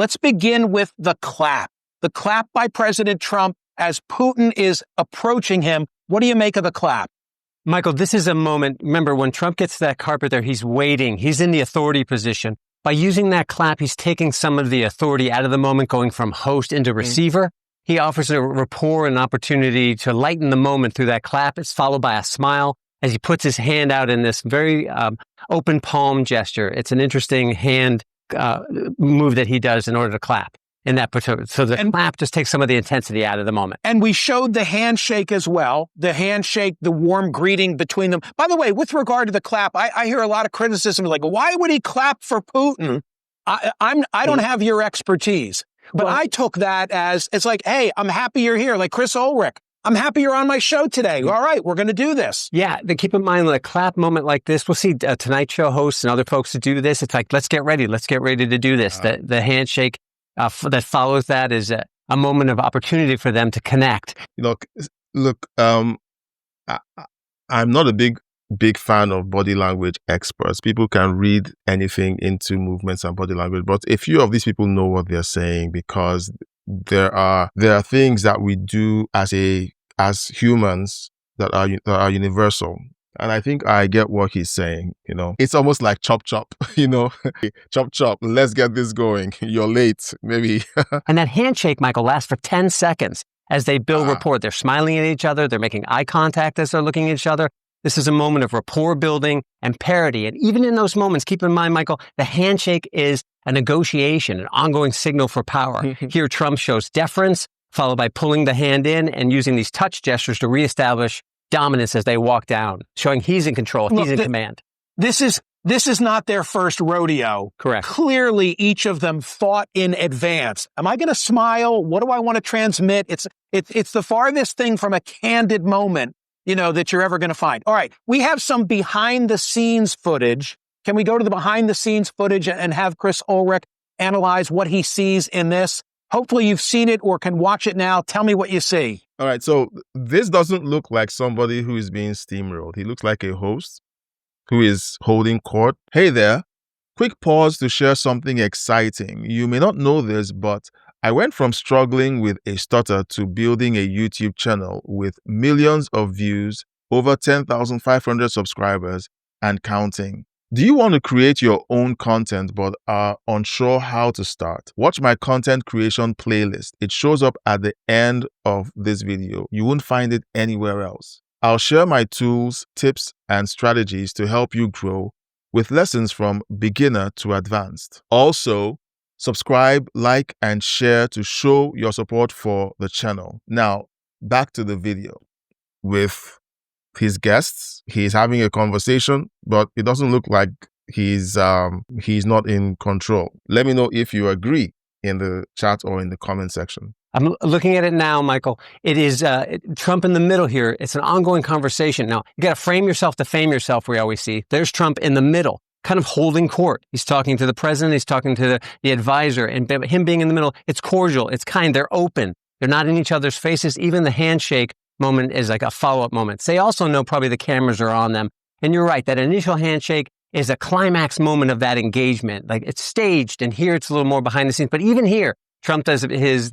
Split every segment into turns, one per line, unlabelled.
Let's begin with the clap. The clap by President Trump as Putin is approaching him. What do you make of the clap?
Michael, this is a moment. Remember, when Trump gets to that carpet there, he's waiting. He's in the authority position. By using that clap, he's taking some of the authority out of the moment, going from host into receiver. He offers a rapport, an opportunity to lighten the moment through that clap. It's followed by a smile as he puts his hand out in this very open palm gesture. It's an interesting hand move that he does in order to clap. In that particular, so the clap just takes some of the intensity out of the moment.
And we showed the handshake as well. The handshake, the warm greeting between them. By the way, with regard to the clap, I hear a lot of criticism like, why would he clap for Putin? I don't have your expertise, but I took that as, it's like, hey, I'm happy you're here. Like Chris Ulrich, I'm happy you're on my show today. All right, we're going to do this.
Yeah, then keep in mind, a clap moment like this, we'll see Tonight Show hosts and other folks who do this. It's like, let's get ready to do this. The handshake that follows that is a moment of opportunity for them to connect.
Look, I'm not a big fan of body language experts. People can read anything into movements and body language, but a few of these people know what they're saying, because there are things that we do as humans that are universal. And I think I get what he's saying. It's almost like chop chop, chop chop. Let's get this going. You're late, maybe.
And that handshake, Michael, lasts for 10 seconds as they build rapport. They're smiling at each other. They're making eye contact as they're looking at each other. This is a moment of rapport building and parity. And even in those moments, keep in mind, Michael, the handshake is a negotiation, an ongoing signal for power. Here, Trump shows deference, followed by pulling the hand in and using these touch gestures to reestablish dominance as they walk down, showing he's in control, he's in command.
This is not their first rodeo.
Correct.
Clearly, each of them thought in advance. Am I going to smile? What do I want to transmit? It's the farthest thing from a candid moment, that you're ever going to find. All right, we have some behind the scenes footage. Can we go to the behind the scenes footage and have Chris Ulrich analyze what he sees in this? Hopefully you've seen it or can watch it now. Tell me what you see.
All right, so this doesn't look like somebody who is being steamrolled. He looks like a host who is holding court. Hey there, quick pause to share something exciting. You may not know this, but I went from struggling with a stutter to building a YouTube channel with millions of views, over 10,500 subscribers, and counting. Do you want to create your own content but are unsure how to start? Watch my content creation playlist. It shows up at the end of this video. You won't find it anywhere else. I'll share my tools, tips, and strategies to help you grow with lessons from beginner to advanced. Also, subscribe, like, and share to show your support for the channel. Now, back to the video with his guests. He's having a conversation, but it doesn't look like he's not in control. Let me know if you agree in the chat or in the comment section.
I'm looking at it now, Michael. It is Trump in the middle here. It's an ongoing conversation. Now, you got to frame yourself to fame yourself, we always see. There's Trump in the middle, kind of holding court. He's talking to the president. He's talking to the advisor. And him being in the middle, it's cordial. It's kind. They're open. They're not in each other's faces. Even the handshake moment is like a follow-up moment. They also know probably the cameras are on them. And you're right, that initial handshake is a climax moment of that engagement. Like it's staged, and here it's a little more behind the scenes. But even here, Trump does his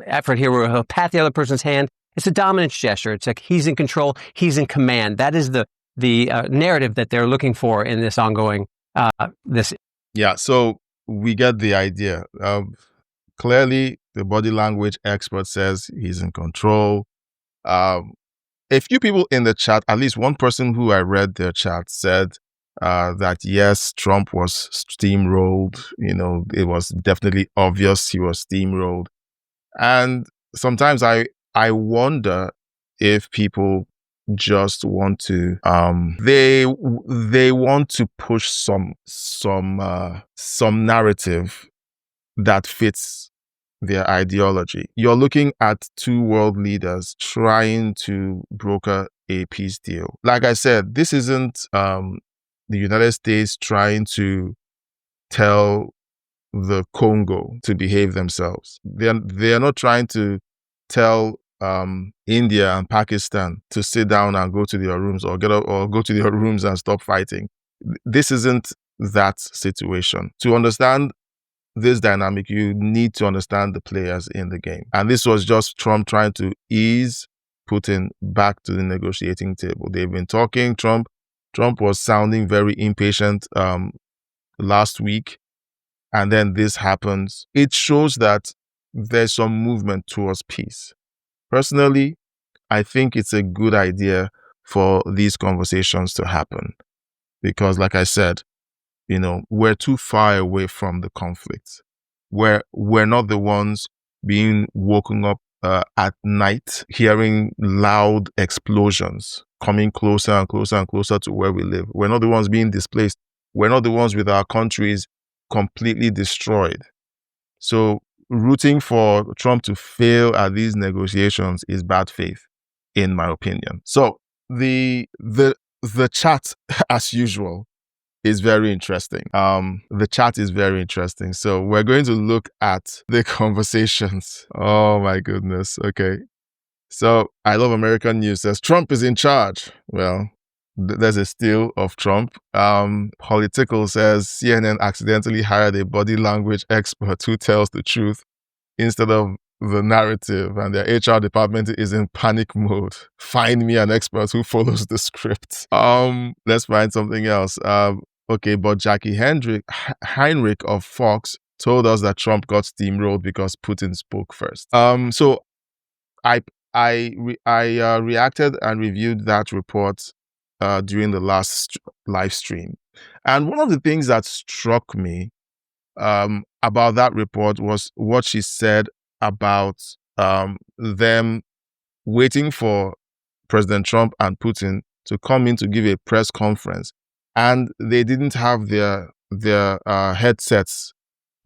effort here where he'll pat the other person's hand. It's a dominance gesture. It's like he's in control, he's in command. That is the narrative that they're looking for in this ongoing this.
Yeah, so we get the idea. Clearly, the body language expert says he's in control. A few people in the chat, at least one person who I read their chat, said that yes, Trump was steamrolled. It was definitely obvious he was steamrolled. And sometimes I wonder if people just want to they want to push some narrative that fits their ideology. You're looking at two world leaders trying to broker a peace deal. Like I said, this isn't the United States trying to tell the Congo to behave themselves. They are not trying to tell India and Pakistan to sit down and go to their rooms or get up or go to their rooms and stop fighting. This isn't that situation. To understand this dynamic, you need to understand the players in the game. And this was just Trump trying to ease Putin back to the negotiating table. They've been talking. Trump was sounding very impatient last week. And then this happens. It shows that there's some movement towards peace. Personally, I think it's a good idea for these conversations to happen. Because like I said, we're too far away from the conflict. We're not the ones being woken up at night, hearing loud explosions coming closer and closer and closer to where we live. We're not the ones being displaced. We're not the ones with our countries completely destroyed. So rooting for Trump to fail at these negotiations is bad faith, in my opinion. So the chat, as usual, is very interesting. The chat is very interesting. So we're going to look at the conversations. Oh my goodness. Okay. So I Love American News says Trump is in charge. Well, there's a still of Trump. Political says CNN accidentally hired a body language expert who tells the truth instead of the narrative, and their HR department is in panic mode. Find me an expert who follows the script. Let's find something else. Okay, but Jackie Heinrich of Fox told us that Trump got steamrolled because Putin spoke first. So I reacted and reviewed that report during the last live stream, and one of the things that struck me about that report was what she said about them waiting for President Trump and Putin to come in to give a press conference, and they didn't have their headsets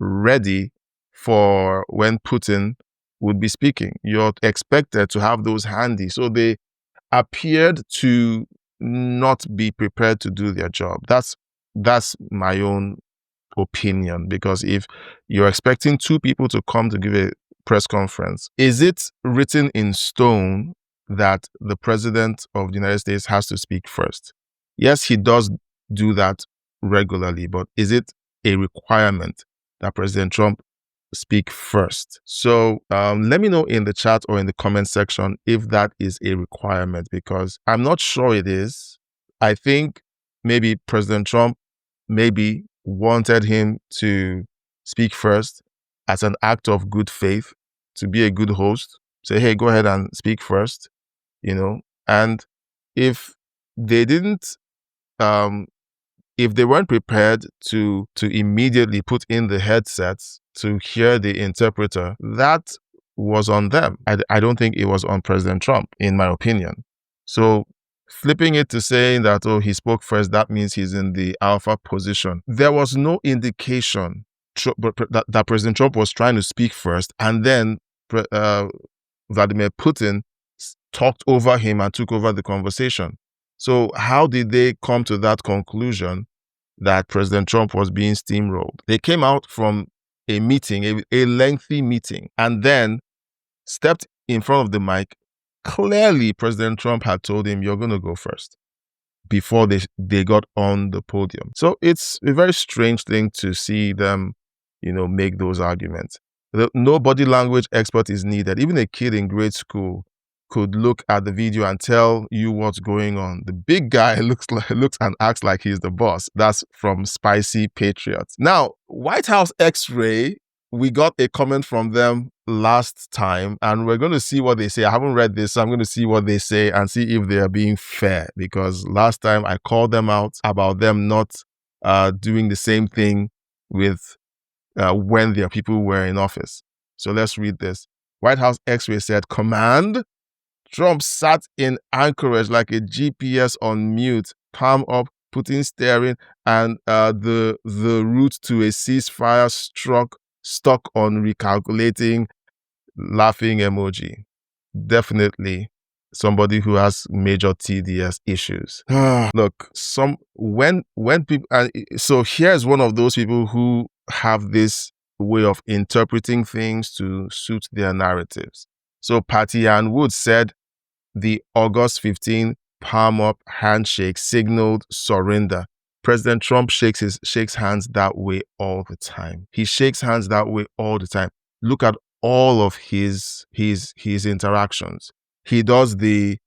ready for when Putin would be speaking. You're expected to have those handy, so they appeared to not be prepared to do their job. That's my own opinion, because if you're expecting two people to come to give a press conference, is it written in stone that the president of the United States has to speak first? Yes, he does do that regularly, but is it a requirement that President Trump speak first? So let me know in the chat or in the comment section if that is a requirement, because I'm not sure it is. I think maybe President Trump wanted him to speak first as an act of good faith, to be a good host, say, hey, go ahead and speak first, and if they didn't, if they weren't prepared to immediately put in the headsets to hear the interpreter, that was on them. I don't think it was on President Trump, in my opinion. So flipping it to saying that, he spoke first, that means he's in the alpha position. There was no indication that President Trump was trying to speak first, and then Vladimir Putin talked over him and took over the conversation. So how did they come to that conclusion that President Trump was being steamrolled? They came out from a meeting, a lengthy meeting, and then stepped in front of the mic. Clearly, President Trump had told him, you're going to go first, before they got on the podium. So it's a very strange thing to see them, make those arguments. No body language expert is needed. Even a kid in grade school could look at the video and tell you what's going on. The big guy looks and acts like he's the boss. That's from Spicy Patriots. Now, White House X-Ray, we got a comment from them last time, and we're going to see what they say. I haven't read this, so I'm going to see what they say and see if they are being fair, because last time I called them out about them not doing the same thing with when their people were in office. So let's read this. White House X-Ray said, Command, Trump sat in Anchorage like a GPS on mute, palm up, Putin staring, and the route to a ceasefire stuck on recalculating, laughing emoji. Definitely somebody who has major TDS issues. Look, when people, so here's one of those people who have this way of interpreting things to suit their narratives. So Patty Ann Wood said the August 15 palm up handshake signaled surrender. President Trump shakes hands that way all the time. He shakes hands that way all the time. Look at all of his interactions. He does the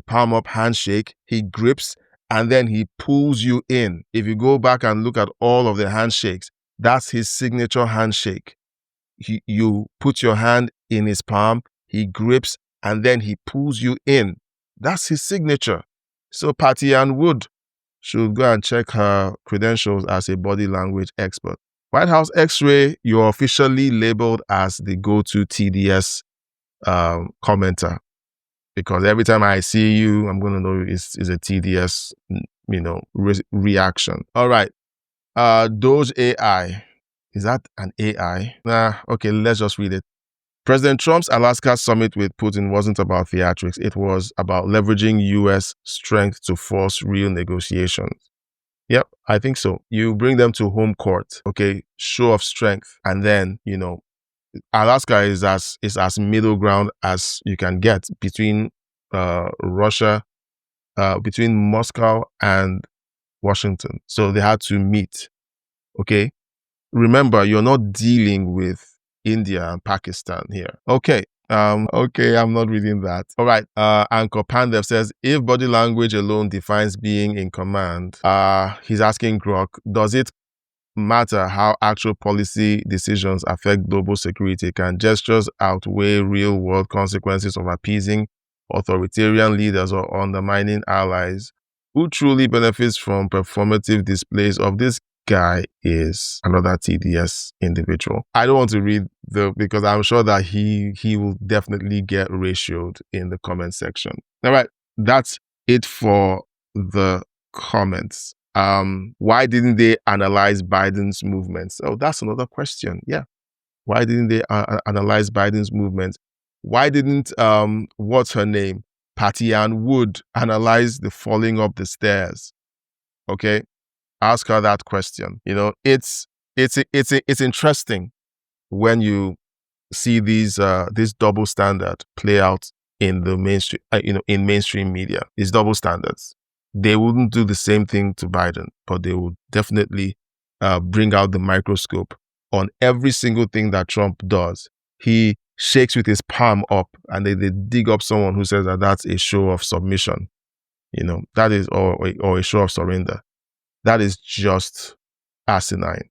palm up handshake. He grips and then he pulls you in. If you go back and look at all of the handshakes, that's his signature handshake. You put your hand in his palm, he grips, and then he pulls you in. That's his signature. So Patty Ann Wood should go and check her credentials as a body language expert. White House X-Ray, you're officially labeled as the go-to TDS commenter. Because every time I see you, I'm going to know it's a TDS, reaction. All right. Doge AI. Is that an AI? Nah, okay, let's just read it. President Trump's Alaska summit with Putin wasn't about theatrics. It was about leveraging U.S. strength to force real negotiations. Yep, I think so. You bring them to home court, okay, show of strength. And then, Alaska is as middle ground as you can get between Russia, between Moscow and Washington. So they had to meet, okay? Remember, you're not dealing with India and Pakistan here. Okay. Okay, I'm not reading that. All right. Anchor Pandev says, if body language alone defines being in command, he's asking Grok, does it matter how actual policy decisions affect global security? Can gestures outweigh real-world consequences of appeasing authoritarian leaders or undermining allies? Who truly benefits from performative displays of this guy is another TDS individual. I don't want to read because I'm sure that he will definitely get ratioed in the comment section. All right, that's it for the comments. Why didn't they analyze Biden's movements? Oh, that's another question. Yeah. Why didn't they analyze Biden's movements? Why didn't, what's her name? Patty Ann Wood analyze the falling up the stairs? Okay. Ask her that question. It's interesting when you see this double standard play out in the mainstream, in mainstream media. It's double standards. They wouldn't do the same thing to Biden, but they would definitely bring out the microscope on every single thing that Trump does. He shakes with his palm up, and they dig up someone who says that that's a show of submission. That is or a show of surrender. That is just asinine.